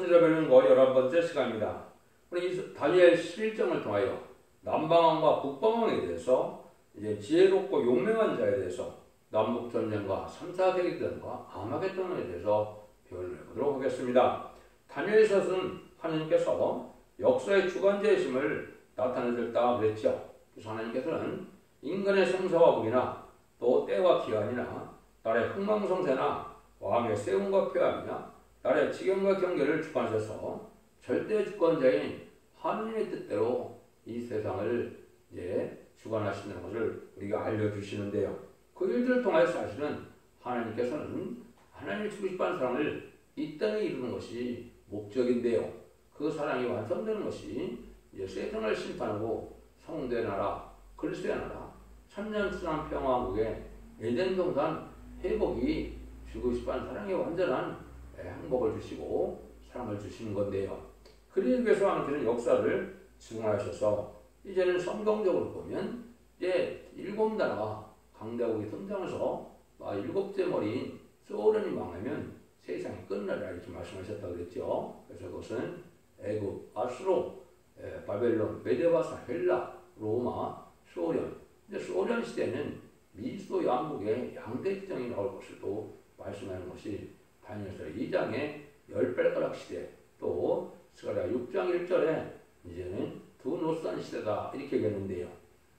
성질을 배우는 거 11번째 시간입니다. 우리 다니엘 11장을 통하여 남방왕과 북방왕에 대해서 이제 지혜롭고 용맹한 자에 대해서 남북 전쟁과 3, 4세기전과 아마겟돈에 대해서 배워를 해보도록 하겠습니다. 다니엘서는 하나님께서 역사의 주관자이심을 나타내셨다 그랬죠. 그래서 하나님께서는 인간의 생사와 복이나 또 때와 기한이나 나라의 흥망성쇠나 왕의 세움과 폐함이나 나라의 지경과 경계를 주관하셔서 절대 주권자인 하느님의 뜻대로 이 세상을 이제 주관하시는 것을 우리가 알려주시는데요. 그 일들을 통해서 사실은 하나님께서는 하나님이 주고 싶어하는 사랑을 이 땅에 이루는 것이 목적인데요. 그 사랑이 완성되는 것이 이제 세상을 심판하고 성대 나라, 그리스도의 나라, 천년순환 평화국의 에덴 동산 회복이 주고 싶어하는 사랑의 완전한 행복을 주시고 사랑을 주시는 건데요. 그러기 위해서 하나님께서는 역사를 증하셔서 이제는 성경적으로 보면 이제 7나라가 강대국이 등장해서 7째 머리인 소련이 망하면 세상이 끝나라 이렇게 말씀하셨다고 그랬죠. 그래서 그것은 애굽, 아수로, 바벨론, 메데바사, 헬라, 로마, 소련. 이제 소련 시대는 미소 양국의 양대 지정이 나올 것을 또 말씀하는 것이 다니엘서 2장의 10발가락 시대, 또 스가랴 6장 1절에 이제는 두 노산 시대다 이렇게 얘기했는데요.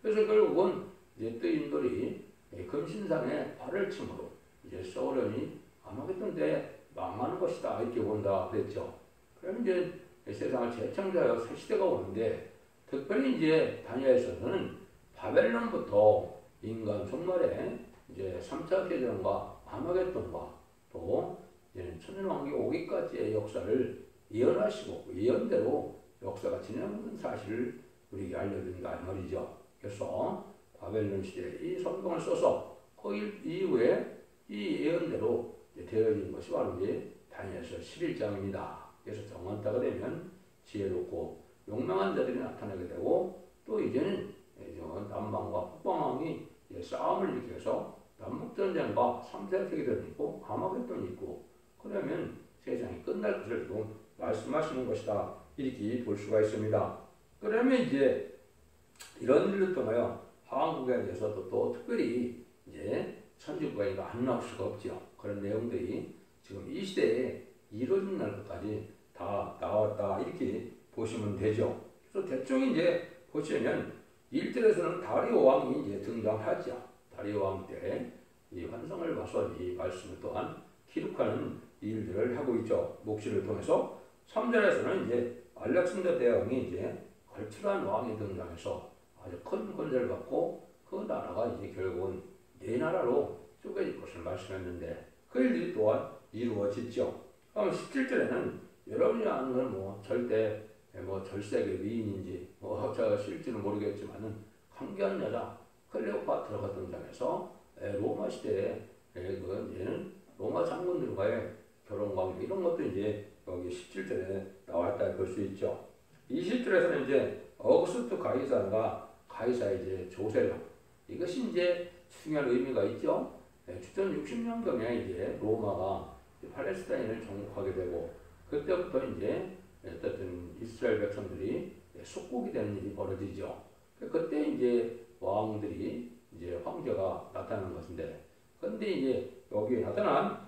그래서 결국은 이제 뜨인돌이 금신상에 발을 침으로 이제 소련이 아마겟돈 때 망하는 것이다 이렇게 본다 그랬죠. 그러면 이제 세상을 재창조하여 새 시대가 오는데, 특별히 이제 다니엘서는 바벨론부터 인간 종말에 이제 3차 대전과 아마겟돈과 또 이제는 천년왕국이 오기까지의 역사를 예언하시고 예언대로 역사가 진행하는 사실을 우리에게 알려준다 이 말이죠. 그래서 바벨론 시대에 이 성경을 써서 그 이후에 이 예언대로 되어진 것이 바로 이제 다니엘서 11장입니다. 그래서 정원 때가 되면 지혜롭고 용맹한 자들이 나타나게 되고, 또 이제는 남방과 북방왕이 싸움을 일으켜서 남북전쟁과 3세세기전이 있고 아마겟돈이 있고, 그러면 세상이 끝날 것을 좀 말씀하시는 것이다 이렇게 볼 수가 있습니다. 그러면 이제 이런 일을 통하여 한국에 대해서도 또 특별히 이제 천주교가 안 나올 수가 없죠. 그런 내용들이 지금 이 시대에 이루어진 날까지 다 나왔다 이렇게 보시면 되죠. 그래서 대충 이제 보시면 1절에서는 다리오 왕이 이제 등장하죠. 다리오 왕 때 이 환상을 봐서 이 말씀을 또한 기록하는 일들을 하고 있죠. 목시를 통해서 3절에서는 이제 알렉산더 대왕이 이제 걸출한 왕이 등장해서 아주 큰 권세를 갖고 그 나라가 이제 결국은 네 나라로 쪼개질 것을 말씀했는데 그 일들이 또한 이루어졌죠. 그럼 17절에는 여러분이 아는 건 절대 절세의 위인인지 제가 실지는 모르겠지만은 강귀한 여자 클레오파트라가 등장해서 로마 시대에 얘는 로마 장군들과의 결혼 관계 이런 것도 이제 여기 17절에 나왔다 볼 수 있죠. 20절에서는 이제 어거스트 가이사의 이제 조세령, 이것이 이제 중요한 의미가 있죠. 주전 60년경에 이제 로마가 팔레스타인을 정복하게 되고, 그때부터 이제 어쨌든 이스라엘 백성들이 속국이 되는 일이 벌어지죠. 그때 이제 왕들이 이제 황제가 나타나는 것인데, 근데 이제 여기에 나타난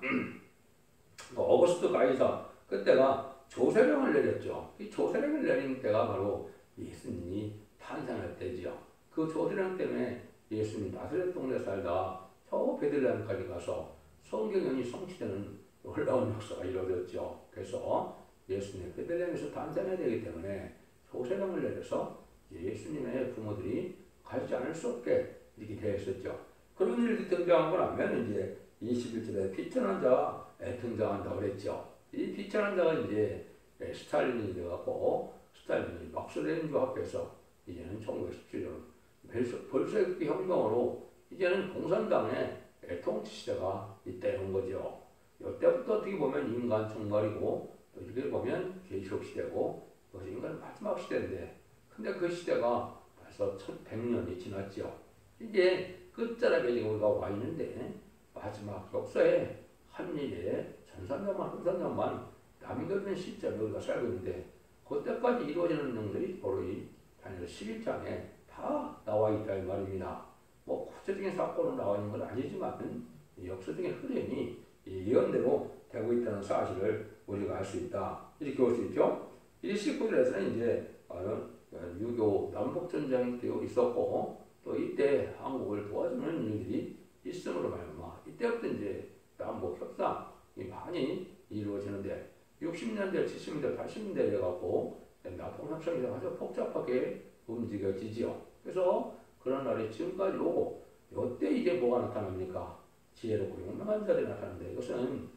어거스트 가이사, 그때가 조세령을 내렸죠. 이 조세령을 내린 때가 바로 예수님이 탄생할 때지요. 그 조세령 때문에 예수님이 나사렛 동네 살다 저 베들레헴까지 가서 성경이 성취되는 놀라운 역사가 이루어졌죠. 그래서 예수님 베들레헴에서 탄생해야 되기 때문에 조세령을 내려서 예수님의 부모들이 가지 않을 수 없게 이렇게 되어 있었죠. 그런 일이 등장하고 나면 이제 21절에 비천한 자가 등장한다고 그랬죠. 이 비천한 자가 이제 스탈린이 되어갖고, 스탈린이 막스레인주 앞에서 이제는 1917년 볼셰비키 혁명으로 이제는 공산당의 통치 시대가 이때 온 거죠. 이때부터 어떻게 보면 인간 총괄이고, 또 이렇게 보면 계시록 시대고, 그것이 인간의 마지막 시대인데, 근데 그 시대가 벌써 1100년이 지났죠. 이제 끝자락에 지금 우리가 와 있는데, 마지막 역사에 한 일에 1300만 남겨진 시점에 우리가 살고 있는데 그때까지 이루어지는 내용들이 바로 이 다니엘 11장에 다 나와 있다 이 말입니다. 뭐 구체적인 사건으로 나와 있는 건 아니지만 역사적인 흐름이 예언대로 되고 있다는 사실을 우리가 알 수 있다. 이렇게 볼 수 있죠. 이 19절에서는 이제 6.25 남북전쟁이 있었고 또 이때 한국을 도와주는 일들이 있음으로 말미암아 이때부터 이제 남북 협상이 많이 이루어지는데 60년대, 70년대, 80년대 해갖고 남북 협상이 아주 복잡하게 움직여지지요. 그래서 그런 날이 지금까지 오고 이때 이제 뭐가 나타납니까? 지혜롭고 용맹한 자들이 나타나는데 이것은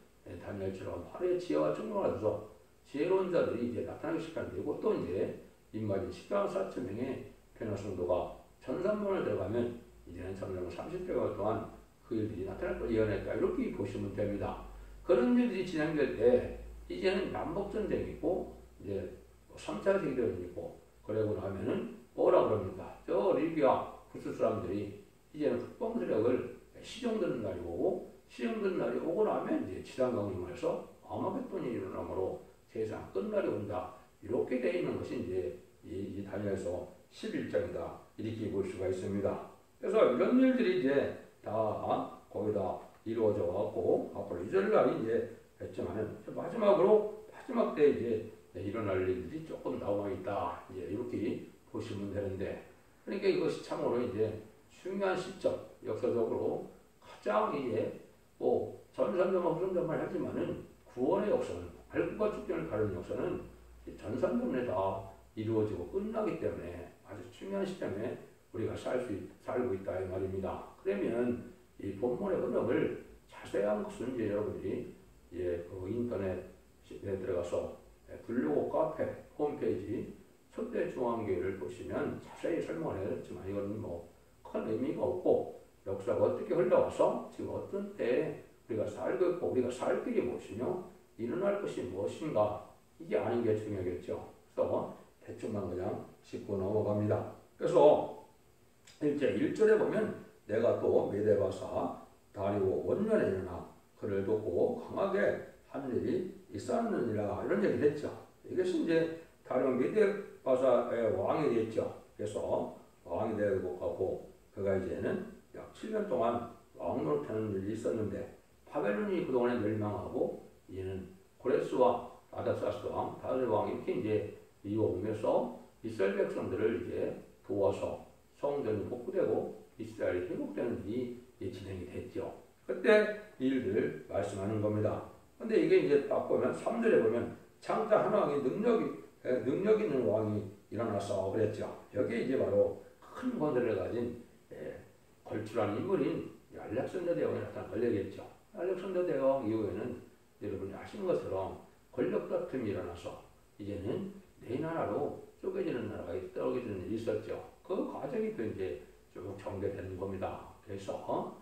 다니엘처럼 화려의 지혜와 증거가 돼서 지혜로운 자들이 이제 나타나기 시작하는데 이것도 이제 입맞은 14만 4천 명의 변화 성도가 전산문을 들어가면 이제는 점점 30개월 동안 그 일들이 나타날 걸 예언했다. 이렇게 보시면 됩니다. 그런 일들이 진행될 때 이제는 남북전쟁이고 이제 3차 세계대전이고 그러고 나면은 뭐라 그럽니까? 저 리비아 구스 사람들이 이제는 국방 세력을 시정되는 날이 오고 시정되는 날이 오고 나면 이제 지상강림에서 아마겟돈이 일어나므로 세상 끝날이 온다. 이렇게 되어 있는 것이 이제 이 다니엘서 11장이다. 이렇게 볼 수가 있습니다. 그래서 이런 일들이 이제 다 거기다 이루어져 갖고 앞으로 이절날이 이제 했지만은 마지막 때 이제 일어날 일들이 조금 남아 있다. 이제 이렇게 보시면 되는데 그러니까 이것이 참으로 이제 중요한 시점 역사적으로 가장 이제 뭐 전산점과 후전점을 하지만은 구원의 역사는 알고과 축전을 가르는 역사는 전산점에 다 이루어지고 끝나기 때문에 아주 중요한 시점에 우리가 살고 있다 이 말입니다. 그러면 이 본문의 흐름을 자세한 것은 이제 여러분들이 그 인터넷에 들어가서 블로그 카페 홈페이지 초대중앙교회를 보시면 자세히 설명을 해드렸지만 이건 뭐 큰 의미가 없고 역사가 어떻게 흘러와서 지금 어떤 때에 우리가 살고 있고 우리가 살 길이 무엇이며 일어날 것이 무엇인가 이게 아는 게 중요하겠죠. 그래서 대충만 그냥 짚고 넘어갑니다. 그래서 1절에 보면 내가 또 메데바사 다리오 원년에 일어나 그를 돕고 강하게 한 일이 있었느니라 이런 얘기를 했죠. 이것이 이제 다리오 메데바사의 왕이 됐죠. 그래서 왕이 되고 가고 그가 이제는 약 7년 동안 왕으로 타는 일이 있었는데 바벨론이 그동안에 멸망하고 이제는 고레스와 아닥사스 왕, 다들 왕이 이렇게 이제 이어오면서 이스라엘 백성들을 이제 도와서 성전이 복구되고 이스라엘이 회복되는 일이 진행이 됐죠. 그때 이 일들 말씀하는 겁니다. 근데 이게 이제 딱 보면 3절에 보면 장자 한 왕이 능력 있는 왕이 일어났어 그랬죠. 여기에 이제 바로 큰 권세를 가진 걸출한 인물인 알렉산더 대왕이 나타난 권력이었죠. 알렉산더 대왕 이후에는 여러분이 아시는 것처럼 권력 다툼이 일어나서 이제는 네 나라로 쪼개지는 나라가 떨어지는 일이 있었죠. 그 과정이 또 이제 쭉 전개되는 겁니다. 그래서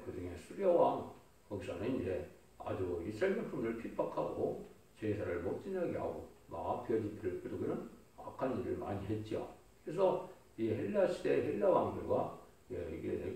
그 중에 수려왕 거기서는 이제 아주 이스라엘 백성들을 핍박하고 제사를 못 지내게 하고 막 벼짓기를 부르기는 악한 일을 많이 했죠. 그래서 이 헬라 시대 헬라 왕들과 이게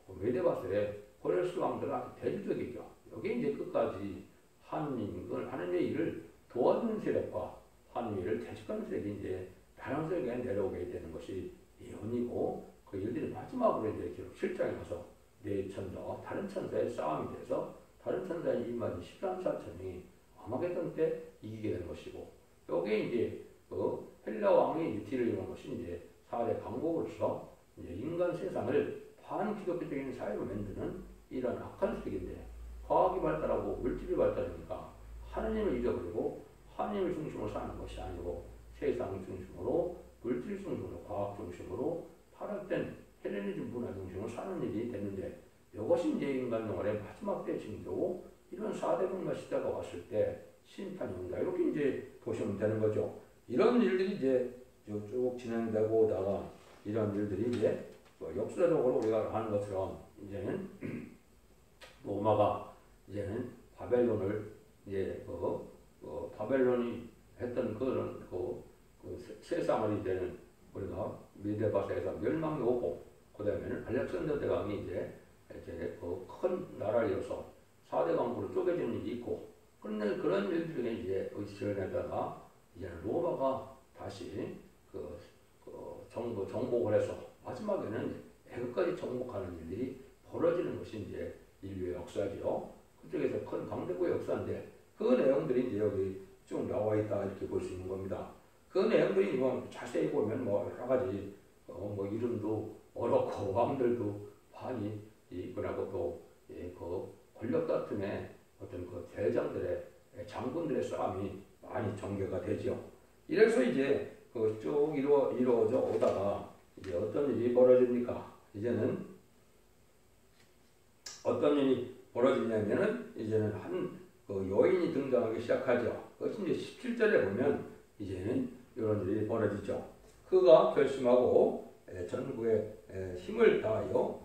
그 메데바스의 고레스 왕들은 아주 대조적이죠. 여기 이제 끝까지 하느님의 일을 도와주는 세력과 하느님의 일을 대적하는 세력이 이제 다른 세력에 내려오게 되는 것이 예언이고 그 일들이 마지막으로 이제 기록 7장에 가서 네 천사와 다른 천사의 싸움이 돼서 다른 천사의 입맞은 13, 4천이 아마겟돈 때 이기게 되는 것이고 여기에 이제 그 헬라 왕이 뒤를 이루는 것이 이제 4대 강국으로서 이제 인간 세상을 반기독교적인 사회로 만드는 이런 악한 세력인데 과학이 발달하고 물질이 발달하니까 하느님을 잊어버리고 하느님을 중심으로 사는 것이 아니고 세상 중심으로 물질 중심으로 과학 중심으로 파락된 헬레니즘 문화 중심으로 사는 일이 됐는데 이것이 이제 인간 영혼의 마지막 때 징조고 이런 4대 국가 시대가 왔을 때 심판이 온다 이렇게 이제 보시면 되는 거죠. 이런 일들이 이제 쭉 진행되고 다가 이런 일들이 이제 역사적으로 우리가 아는 것처럼 이제는 로마가 이제는 바벨론을 이제 바벨론이 했던 그런 세상을 이제는 우리가 메데바사에서 멸망이 오고 그다음에는 알렉산더 대왕이 이제 그 큰 나라를 이어서 4대 강국으로 쪼개지는 일이 있고 그런데 그런 일 중에 이제 지어내다가 이제 로마가 다시 정복을 해서 마지막에는 애국까지 정복하는 일들이 벌어지는 것이 이제 인류의 역사죠. 그쪽에서 큰 강대국의 역사인데 그 내용들이 이제 여기 쭉 나와 있다 이렇게 볼 수 있는 겁니다. 그 내용들이 뭐 자세히 보면 뭐 여러 가지 뭐 이름도 어렵고 왕들도 많이 있고라고 또 그 권력 다툼의 어떤 그 대장들의 장군들의 싸움이 많이 전개가 되죠. 이래서 이제 그 쭉 이루어져 오다가 이제 어떤 일이 벌어집니까? 이제는 어떤 일이 벌어지냐면은 이제는 그 여인이 등장하기 시작하죠. 그것이 이제 17절에 보면 이제는 이런 일이 벌어지죠. 그가 결심하고 전국에 힘을 다하여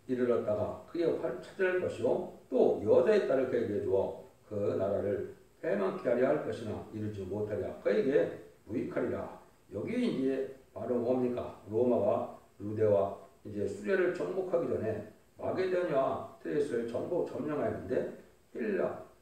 이르렀다가 그의 활을 찾을 것이요 또 여자의 딸을 그에게 주어 그 나라를 패망케 하려 할 것이나 이루지 못하리라. 그에게 무익하리라. 여기 이제 바로 뭡니까? 로마가 루데와 이제 수레를 정복하기 전에 마게도니아와 트레이스를 점령하였는데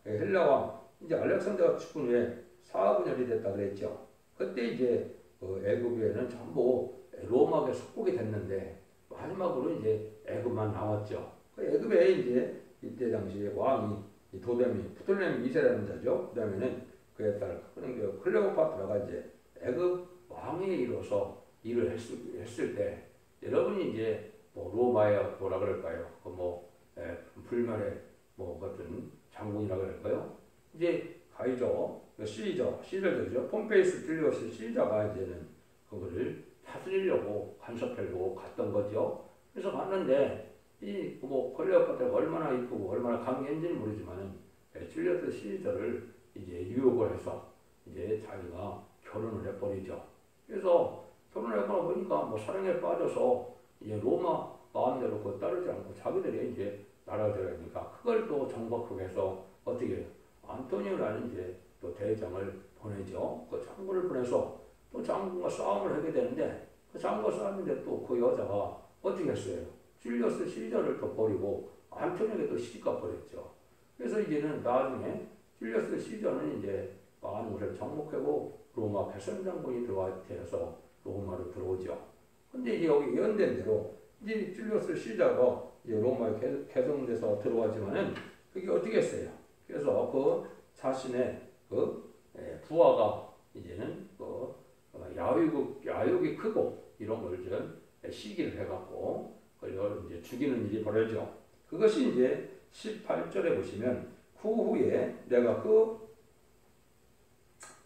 헬라와 이제 알렉산더가 죽은 후에 사분열이 됐다 그랬죠. 그때 이제 애굽에는 전부 로마에 속국이 됐는데 마지막으로 이제 애굽만 나왔죠. 그 애굽에 이제 이때 당시에 왕이 프톨레미 2세라는 자죠. 그 다음에는 그에 따라 클레오파트라가 이제 애굽 왕이 이로서 일을 했을 때 여러분이 이제 뭐 로마의 뭐라 그럴까요? 불멸의 같은 장군이라 그럴까요? 이제 가이저, 시저죠. 폼페이스 줄리어스 시저가 이제는 그거를 다스리려고 간섭하려고 갔던 거죠. 그래서 갔는데 클레오파트라가 얼마나 이쁘고 얼마나 강했는지는 모르지만은 줄리어스 시저를 이제 유혹을 해서 이제 자기가 결혼을 해버리죠. 그래서 결혼해보다 보니까 사랑에 빠져서 이제 로마 마음대로 그거 따르지 않고 자기들이 이제 나라가 되니까 그걸 또 정복하기 위해서 어떻게 안토니오라는 이제 또 대장을 보내죠. 그 장군을 보내서 또 장군과 싸움을 하게 되는데 그 장군과 싸우는데 또 그 여자가 어떻게 했어요? 줄리어스 시저를 또 버리고 안토니오에게 또 시집가 버렸죠. 그래서 이제는 나중에 줄리어스 시저는 이제 많은 것을 정복하고 로마 배선 장군이 되어서 로마로 들어오죠. 근데 이제 여기 예언된 대로 이제 줄리어스 시저가 이제 로마에 개성돼서 들어왔지만은 그게 어떻게 했어요? 그래서 그 자신의 부하가 이제는 야욕이 크고 이런 걸 좀 시기를 해갖고 그걸 이제 죽이는 일이 벌어져. 그것이 이제 18절에 보시면 그 후에 내가 그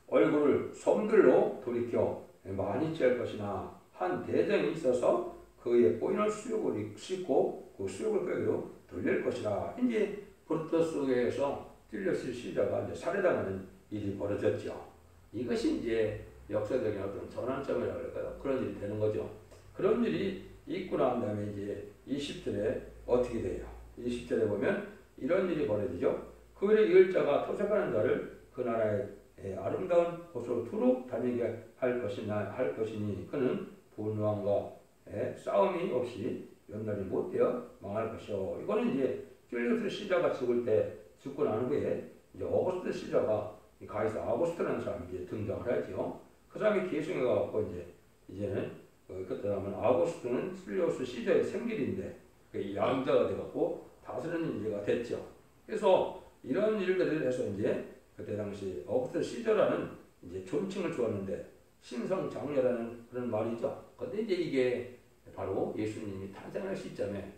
얼굴을 섬들로 돌이켜 많이 찌할 것이나 한 대장이 있어서 그의 꼬이는 수욕을 씻고 그 수욕을 꾀기로 돌릴 것이라. 이제 브루투스에서 줄리어스 시저가 이제 살해당하는 일이 벌어졌죠. 이것이 이제 역사적인 어떤 전환점이라고 할까요? 그런 일이 되는 거죠. 그런 일이 있고 난 다음에 이제 20절에 어떻게 돼요? 20절에 보면 이런 일이 벌어지죠. 그의 이을 자가 토색하는 자를 그 나라의 아름다운 곳으로 두루 다니게 할 것이니 그는 분왕과 싸움이 없이 연날이 못되어 망할 것이요. 이거는 이제 줄리어스 시저가 죽고 난 후에 이제 어거스트 시저가 가이사 아우구스트라는 사람이 이제 등장을 하죠. 그 사람이 계승해갖고 이제는 그때 하면 아우구스트는 줄리어스 시저의 생길인데 양자가 돼갖고 다스리는 일가 됐죠. 그래서 이런 일들을 해서 이제 그때 당시 어거스트 시저라는 이제 존칭을 주었는데 신성장녀라는 그런 말이죠. 근데 이제 이게 바로 예수님이 탄생할 시점에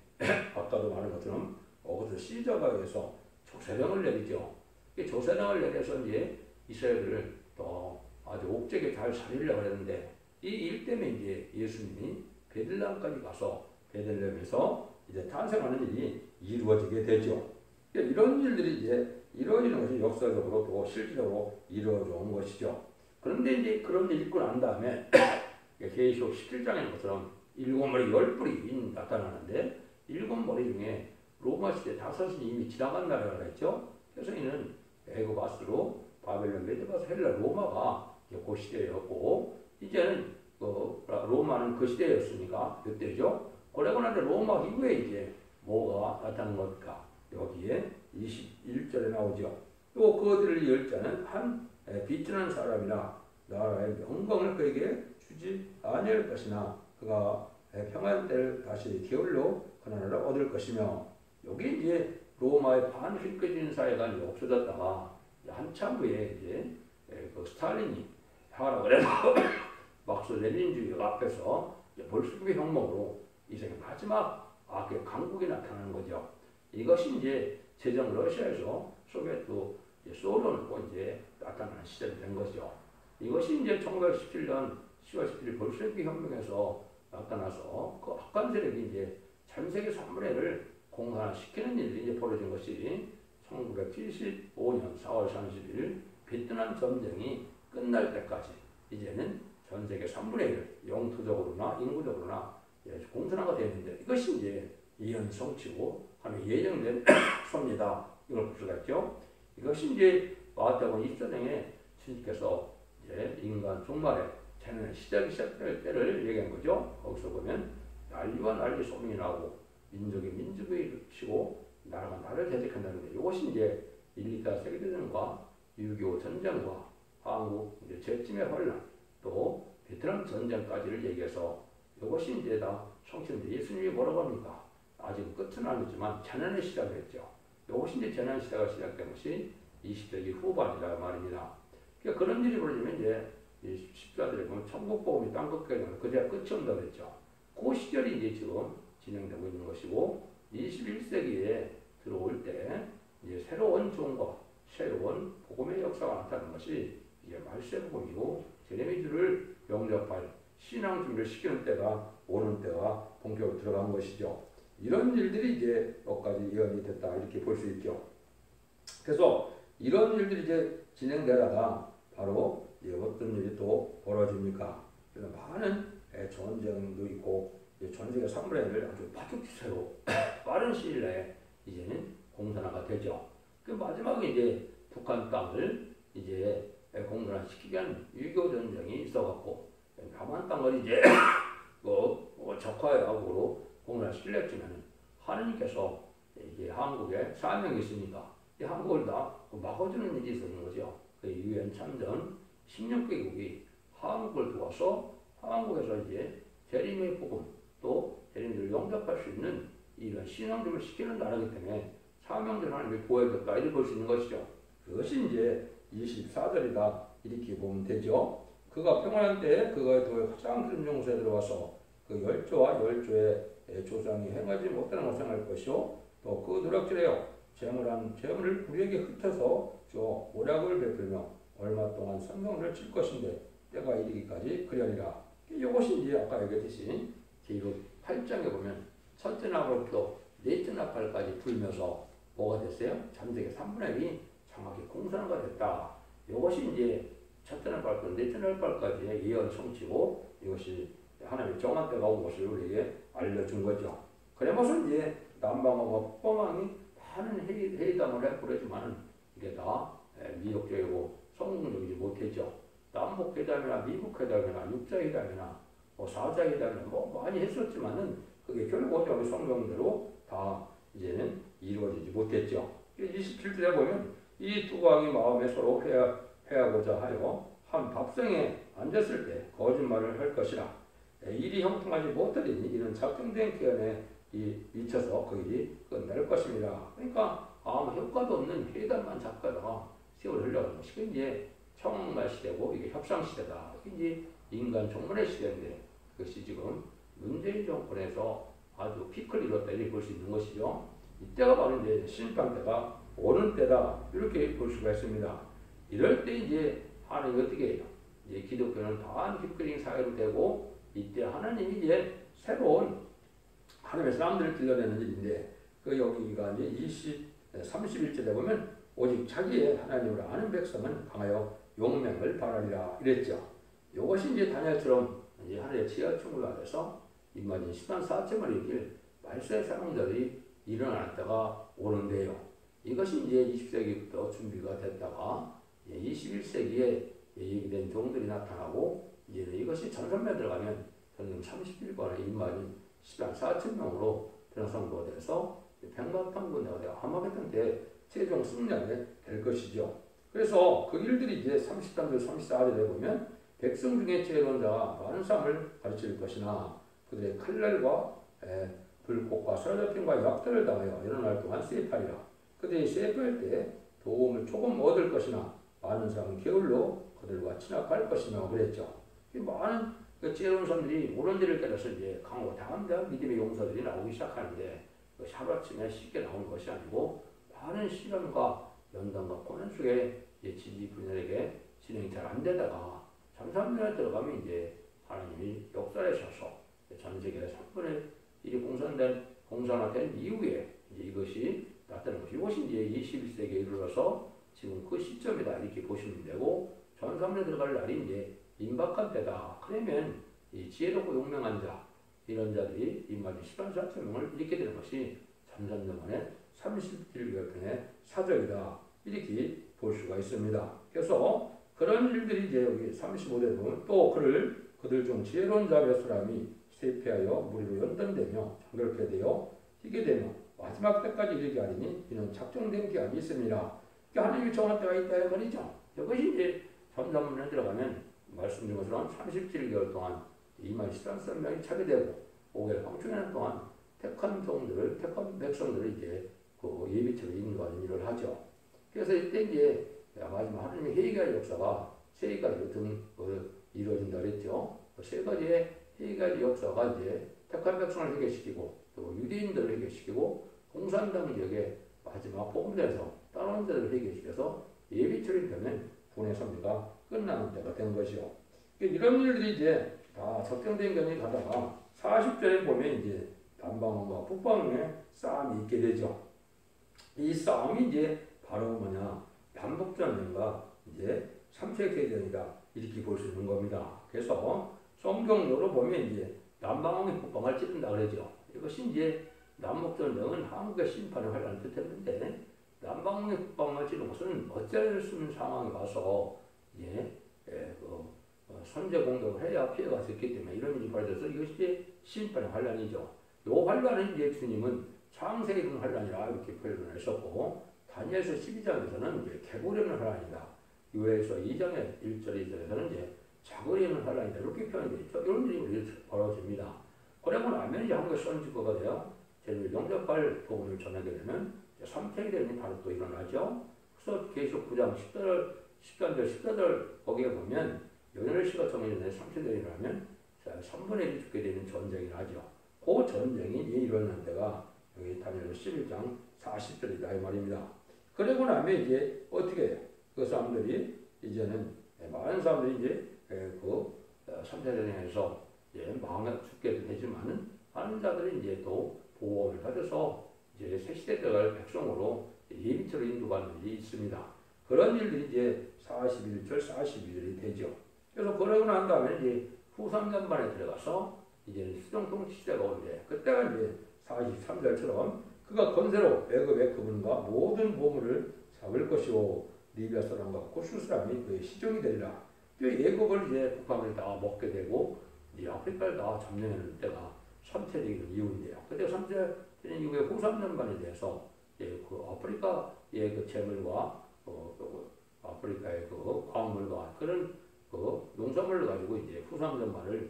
아까도 말한 것처럼 어거스트 시저가 의해서 조세령을 내리죠. 이 조세령을 내려서 이제 이스라엘을 또 아주 옥죄게 잘 살리려고 했는데 이 일 때문에 이제 예수님이 베들레헴까지 가서 베들레헴에서 이제 탄생하는 일이 이루어지게 되죠. 이런 일들이 이제 이루어지는 것이 역사적으로 또 실질적으로 이루어져 온 것이죠. 그런데 이제 그런 일 있고 난 다음에 계시록 17장의 것처럼 7머리 10뿔이 나타나는데 7머리 중에 로마 시대 5이 이미 지나간 나라가 있죠. 그래서 이는 애굽 아수르 바벨론 메데바스 헬라 로마가 그 시대였고 이제는 로마는 그 시대였으니까 이때죠. 그러고 나서 로마 이후에 이제 뭐가 나타난 겁니까? 여기에 21절에 나오죠. 또 그들을 이을 자는 한 빚지는 사람이라 나라의 영광을 그에게 주지 아니할 것이나 그가 평안 때를 다시 게을러 그 나라를 얻을 것이며 여기 이제 로마의 반휘끌진 사회가 이제 없어졌다가 한참 후에 이제 그 스탈린이 하라고 그래서 막스 레닌주의 앞에서 볼셰비크 혁명으로 이 세계 마지막 악의 강국이 나타나는 거죠. 이것이 이제 제정 러시아에서 소비에트 소련으로 이제 나타나는 시점이 된 거죠. 이것이 이제 1917년 10월 17일 볼셰비크 혁명에서 나타나서 그 악한 세력이 이제 전 세계 3분의 1을 공산화시키는 일이 이제 벌어진 것이 1975년 4월 30일 베트남 전쟁이 끝날 때까지 이제는 전 세계 3분의 1 영토적으로나 인구적으로나 공산화가 되는데 이것이 이제 이현 성취고 하는 예정된 섭니다. 이걸 볼 수가 있죠. 이것이 이제 마태복음 24장에 주님께서 이제 인간 종말에 재난의 시작이 시작될 때를 얘기한 거죠. 거기서 보면 난리와 난리 소문이 나고 민족이 민족을 치고 나라가 나라를 대적한다는데 이것이 이제 1, 2차 세계대전과 6.25 전쟁과 한국 이제 제쯤의 혼란 또 베트남 전쟁까지를 얘기해서 이것이 이제 다 성취인데 예수님이 뭐라고 합니까? 아직 끝은 아니지만 재난의 시작을 했죠. 이것이 이제 재난 시대가 시작된 것이 20세기 후반이라 말입니다. 그러니까 그런 일이 벌어지면 이제 십자들이 보면 천국복음이 땅끝까지 가면 그제야 끝이 온다고 했죠. 그 시절이 이제 지금 진행되고 있는 것이고 21세기에 들어올 때 이제 새로운 종과 새로운 복음의 역사가 나타나는 것이 이제 말세복음이고 제레미주를 영접할 신앙 준비를 시키는 때가 오는 때가 본격으로 들어간 것이죠. 이런 일들이 이제 몇 가지 예언이 됐다 이렇게 볼 수 있죠. 그래서 이런 일들이 이제 진행되다가 바로 어떤 일이 또 벌어집니까? 그래서 많은 전쟁도 있고 전 세계 3분의 1을 아주 파격추세로 빠른 시일 내에 이제는 공산화가 되죠. 그 마지막에 이제 북한 땅을 이제 공산화시키기 위한 6.25 전쟁이 있어갖고 남한 땅을 이제 적화해하고 공산화시키려지면은 하느님께서 이제 한국에 사명이 있으니까 이 한국을 다 막아주는 일이 있었는 거죠. 그 유엔 참전 16개국이 한국을 도와서 한국에서 이제 재림의 복음 또 재림들을 영접할 수 있는 이런 신앙들을 시키는 나라이기 때문에 사명들 하나님이 보여줬다 이렇게 볼 수 있는 것이죠. 그것이 이제 24절이다 이렇게 보면 되죠. 그가 평안한 때에 그가 더 가장 큰 용서에 들어와서 그 열조와 열조의 조상이 행하지 못하는 것을 행할 것이요 또 그 누락질에요 재물을 우리에게 흩어서 저 오략을 베풀며 얼마 동안 성경을 칠 것인데 때가 이르기까지 그려리라. 이것이 이제 아까 얘기했듯이 기록 8장에 보면 첫째 나팔부터 넷째 나팔까지 불면서 뭐가 됐어요? 전 세계 3분의 1이 정확히 공산화가 됐다. 이것이 이제 첫째 나팔부터 넷째 나팔까지의 예언 성취고 이것이 하나님의 정한 때가 온 것을 우리에게 알려준 거죠. 그래서 이제 남방어가 북방왕이 많은 회담을 해보려지만 이게 다 미혹적이고 성공적이지 못했죠. 남북회담이나 미북회담이나 육자회담이나 사자회담이나 많이 했었지만은 그게 결국은 성경대로 다 이제는 이루어지지 못했죠. 27절에 보면 이 두 왕이 마음에 서로 회하고자 하여 한 밥상에 앉았을 때 거짓말을 할 것이라. 일이 형통하지 못하리니 이는 작정된 기한에 미쳐서 그 일이 끝날 것입니다. 그러니까 아무 효과도 없는 회담만 잡다가 세월 흘러가는 것이 이제 청말 시대고 이게 협상 시대다. 이제 인간 종말의 시대인데 그것이 지금 문재인 정권에서 아주 피크를 이뤘다 이렇게 볼 수 있는 것이죠. 이때가 바로 이제 심판 때가 오는 때다 이렇게 볼 수가 있습니다. 이럴 때 이제 하나님이 어떻게 해요? 이제 기독교는 반피크링 사회로 되고 이때 하나님이 이제 새로운 하나님의 사람들을 길러내는 일인데 그 여기가 이제 31절에 보면 오직 자기의 하나님을 아는 백성은 강하여 용맹을 바라리라 이랬죠. 이것이 이제 다니엘처럼 이제 하나님의 지하충을 안에서 임마진 10만 4천만의 길 말세 사명자들이 일어날 때가 오는데요. 이것이 이제 20세기부터 준비가 됐다가 21세기에 얘기된 종들이 나타나고 이제 이것이 전선에 들어가면 전선 31번에 임마진 10만 4천 명으로 변성도가 돼서 백마탄 군대가 되고 하마게탄 때 최종 승리하게 될 것이죠. 그래서 그 일들이 이제 33절, 34절에 보면 백성 중에 지혜로운 자가 많은 사람을 가르칠 것이나 그들의 칼날과 불꽃과 사자핀과 약탈을 당하여 여러 날 동안 세입하리라. 그들이 세입할 때 도움을 조금 얻을 것이나 많은 사람은 게을러 그들과 친합할 것이며 그랬죠. 많은 그 지혜로운 사람들이 옳은 일을 깨달아서 이제 강하고 당당한 믿음의 용사들이 나오기 시작하는데 하루아침에 쉽게 나오는 것이 아니고 많은 시련과 연단과 고난 속에 지지부진에게 진행이 잘 안 되다가 3,3년에 들어가면 이제 하나님이 역사하셔서 전 세계 3분의 1이 공산화된 이후에 이제 이것이 나타난 것이 이것이 이제 21세기에 이르러서 지금 그 시점이다 이렇게 보시면 되고 전삼년에 들어갈 날이 이제 임박한 때다. 그러면 이 지혜롭고 용맹한 자 이런 자들이 임마지 14,000명을 일으키게 되는 것이 전산년 만에 37개월편의 사적이다. 이렇게 볼 수가 있습니다. 그래서 그런 일들이 이제 여기 35절에 보면 또 그들 중 지혜로운 자 몇 사람이 세폐하여 무리로 연단되며 정결케 되어 희게 되며 마지막 때까지 이르게 하리니 이는 작정된 기한이 있습니다. 그러니까 하나님이 정한 때가 있다 말이죠. 이것이 이제 전산문에 들어가면 말씀드린 것처럼 37개월 동안 21,000명이 차게 되고 5개월 황충년 동안 택한 백성들을 이제 그 예비처로 인도하는 일을 하죠. 그래서 이때 이제 마지막 하나님의 회개의 역사가 세 가지로 이루어진다 그랬죠. 세 가지의 회개의 역사가 이제 택한 백성을 회개시키고 또 유대인들을 회개시키고 공산당 지역에 마지막 복음에서 따라온 자들을 회개시켜서 예비처리 되면 군의 섭리가 끝나는 때가 된 것이요. 이런 일들이 이제 다 적정된 견이 가다가 40절에 보면 이제 남방과 북방의 싸움이 있게 되죠. 이 싸움이 이제 바로 뭐냐 남북전쟁과 이제 3차 대전이다 이렇게 볼 수 있는 겁니다. 그래서 성경으로 보면 이제 남방이 북방을 찌른다 그러죠. 이것이 이제 남북전쟁은 한국의 심판을 하려는 뜻했는데 남방이 북방을 찌르는 것은 어쩔 수 없는 상황에 와서 이제 선제 공격을 해야 피해가 있기 때문에 이런 일이 벌어져서 이것이 이제 심판의 환란이죠. 이 환란은 이제 주님은 창세에 이른 환란이라 이렇게 표현을 했었고 다니엘서 12장에서는 이제 개고령의 환란이다. 요엘서 2장의 1절 2절에서는 이제 자거리는 환란이다 이렇게 표현되어 있죠. 이런 일이 벌어집니다. 그러고 나면 이제 한국에 선지거가 돼요. 제일 영접할 복음을 전하게 되면 3차기 대전이 바로 또 일어나죠. 그래서 계시록 9장 14절 거기에 보면 연혈 시가 정해진 3차기 대전이 일어나면 3분의 1이 죽게 되는 전쟁이 나죠. 그 전쟁이 일어난 데가 여기 다니엘 11장 40절이다 이 말입니다. 그러고 나면 이제 어떻게 해요? 그 사람들이 이제는 많은 사람들이 이제 그 3차 대전에서 망해 죽게 되지만은 많은 자들이 이제 또 보호를 받아서 이제 새 시대 들어갈 백성으로 예비처로 인도받는 일이 있습니다. 그런 일들이 이제 41절, 42절이 되죠. 그래서 그러고 난 다음에 이제 후 3년반에 들어가서 이제 수정통치 시대가 오는데 그때가 이제 43절처럼 그가 건세로 애굽의 그분과 모든 보물을 잡을 것이고 리비아 사람과 고수 사람이 그의 시종이 되리라. 애굽을 이제 북방을 다 먹게 되고 이제 아프리카를 다 점령하는 때가 3차되는 이후인데요. 그때 3차 되는 이후에 후 3년반에 대해서 그 아프리카의 그 재물과 아프리카의 그 광물과 그런 그 농산물을 가지고 이제 후 3년반을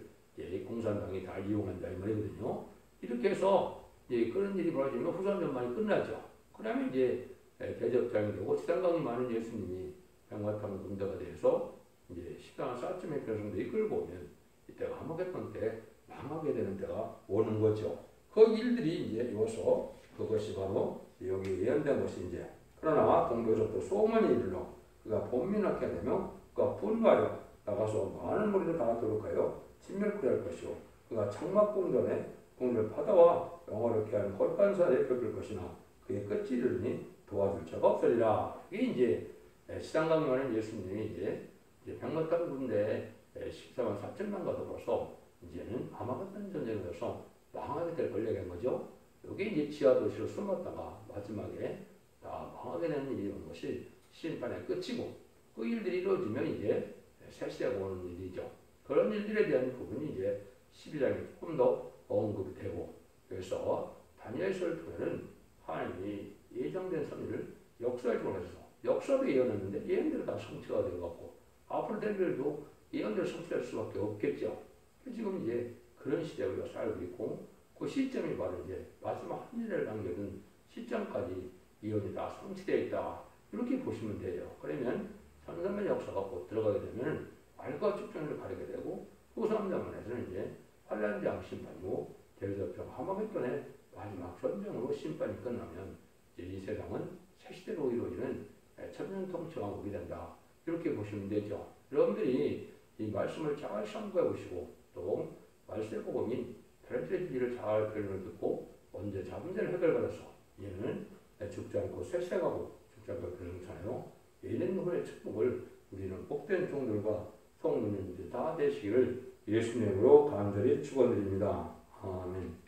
공산당이 다 이용한다 이 말이거든요. 이렇게 해서 그런 일이 벌어지면 후 3년반이 끝나죠. 그러면 이제 대접장이 되고 지상강이 많은 예수님이 백마탄 군대가 돼서 이제 십자가 쌓쯤에 변성도 이끌고 오면 이때가 한복했던 때 망하게 되는 때가 오는 거죠. 그 일들이 이제 요소 그것이 바로 여기 예언된 것이 이제 그러나 동교에서부터 소문이 이르러 그가 본민하게 되며 그가 분노하여 나가서 많은 무리를 다 도록하여 진멸케 할 것이요 그가 장막궁전에 궁을 받아와 영화롭게 하는 헐반사에 펴길 것이나 그의 끝이 이르니 도와줄 자가 없으리라. 이게 이제 시장강림하는 예수님이 이제 백마탄 군대 14만 4천만 더불어서 이제는 아마겟돈 전쟁에서 망하게 될 권력이 된 거죠. 여기 이제 지하도시로 숨었다가 마지막에 다 망하게 되는 일이 오는 것이 심판의 끝이고 그 일들이 이루어지면 이제 새 시대가 오는 일이죠. 그런 일들에 대한 부분이 이제 12장에 조금 더 언급이 되고 그래서 다니엘서를 통해는 하나님이 예정된 섭리를 역사의 주관에서 역사도 예언했는데 예언대로 다 성취가 되어갖고 앞으로 될 일도 예언대로 성취할 수밖에 없겠죠. 지금 이제 그런 시대에 우리가 살고 있고 그 시점이 바로 이제 마지막 한일을 남겨둔 시점까지 예언이 다 성취되어 있다. 이렇게 보시면 돼요. 그러면 천상의 역사가 곧 들어가게 되면 말과 축전을 가리게 되고 후삼장만에서는 이제 환란장 심판이고 대저병 하마겟돈의 마지막 전쟁으로 심판이 끝나면 이제 이 세상은 새 시대로 이루어지는 천년 통치가 오게 된다. 이렇게 보시면 되죠. 여러분들이 이 말씀을 잘 참고해 보시고 또 말세복음인 페르트레지를 잘 변론을 듣고 언제자 문제를 해결받아서 얘는 죽지 않고 쇠쇠가고 죽지 않고 변성차요. 예는 후의 축복을 우리는 복된 종들과 성도님들 다 되시기를 예수님으로 간절히 축원드립니다. 아멘.